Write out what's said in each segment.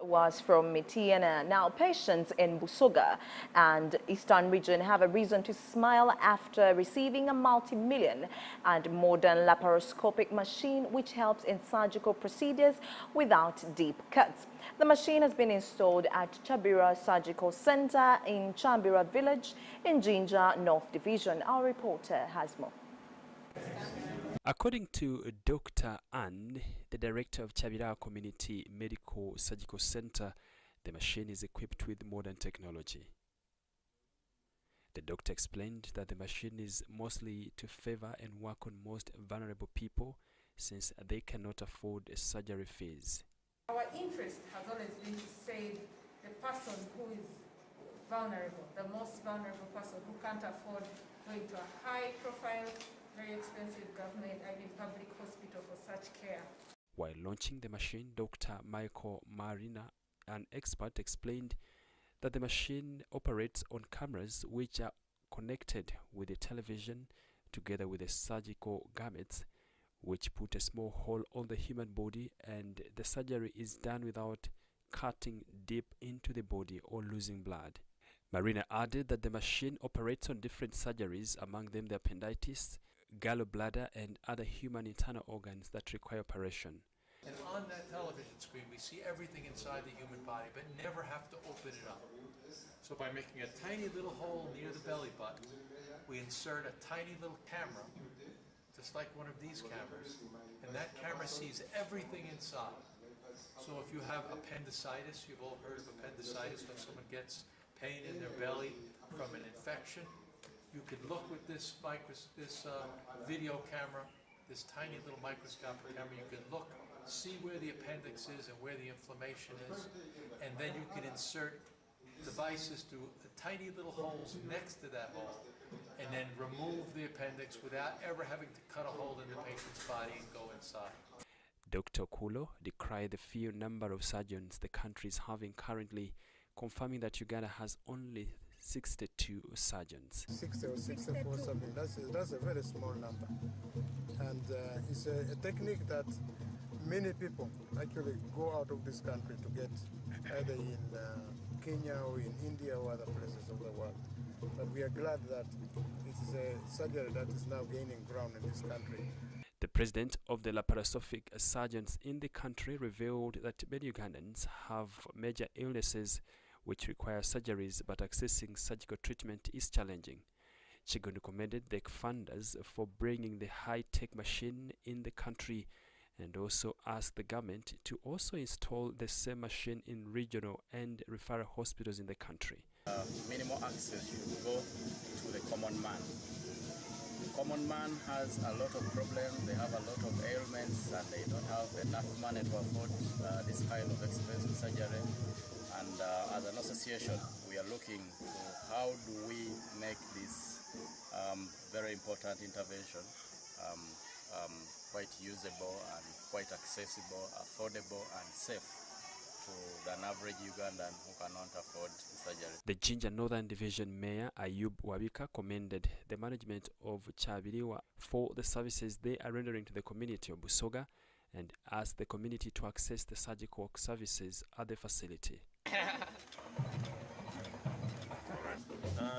Was from Mitiana. Now, patients in Busoga and Eastern region have a reason to smile after receiving a multi-million and modern laparoscopic machine which helps in surgical procedures without deep cuts. The machine has been installed at Chabira Surgical Center in Chabira Village in Jinja North Division. Our reporter has more. According to Dr. Ann, the director of Chabira Community Medical Surgical Center, the machine is equipped with modern technology. The doctor explained that the machine is mostly to favor and work on most vulnerable people since they cannot afford surgery fees. Our interest has always been to save the person who is vulnerable, the most vulnerable person who can't afford going to a high-profile, very expensive government, public hospital for such care. While launching the machine, Dr. Michael Marina, an expert, explained that the machine operates on cameras which are connected with the television together with the surgical gamuts, which put a small hole on the human body, and the surgery is done without cutting deep into the body or losing blood. Marina added that the machine operates on different surgeries, among them the appendicitis, gallbladder, and other human internal organs that require operation. And on that television screen, we see everything inside the human body, but never have to open it up. So by making a tiny little hole near the belly button, we insert a tiny little camera, just like one of these cameras, and that camera sees everything inside. So if you have appendicitis, you've all heard of appendicitis, when someone gets pain in their belly from an infection, you can look with this video camera, this tiny little microscopic camera, you can look, see where the appendix is and where the inflammation is, and then you can insert devices through the tiny little holes next to that hole, and then remove the appendix without ever having to cut a hole in the patient's body and go inside. Dr. Kulo decried the few number of surgeons the country is having currently, confirming that Uganda has only 62 surgeons. 60 or 64 surgeons, that's a very small number. And it's a technique that many people actually go out of this country to get, either in Kenya or in India or other places of the world. But we are glad that it is a surgery that is now gaining ground in this country. The president of the Laparoscopic surgeons in the country revealed that many Ugandans have major illnesses which require surgeries, but accessing surgical treatment is challenging. Chigundu commended the funders for bringing the high-tech machine in the country and also asked the government to also install the same machine in regional and referral hospitals in the country. Minimal access should go to the common man. The common man has a lot of problems, they have a lot of ailments, and they don't have enough money to afford this kind of expensive surgery. And as an association, we are looking to how do we make this very important intervention quite usable and quite accessible, affordable and safe to an average Ugandan who cannot afford the surgery. The Jinja Northern Division Mayor Ayub Wabika commended the management of Chabiriwa for the services they are rendering to the community of Busoga and asked the community to access the surgical services at the facility.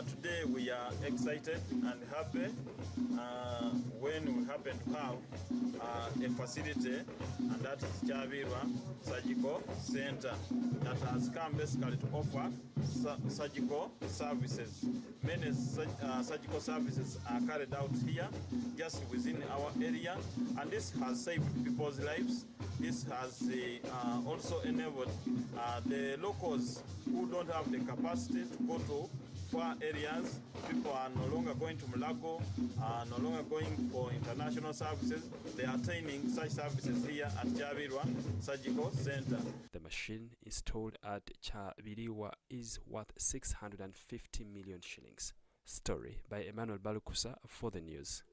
Today we are excited and happy when we happen to have a facility, and that is Chabira Surgical Center, that has come basically to offer surgical services. Many surgical services are carried out here just within our area, and this has saved people's lives. This has also enabled the locals who don't have the capacity to go to far areas. People are no longer going to Mulago, no longer going for international services. They are attaining such services here at Chabiriwa Surgical Center. The machine installed at Chabiriwa is worth 650 million shillings. Story by Emmanuel Balukusa for the news.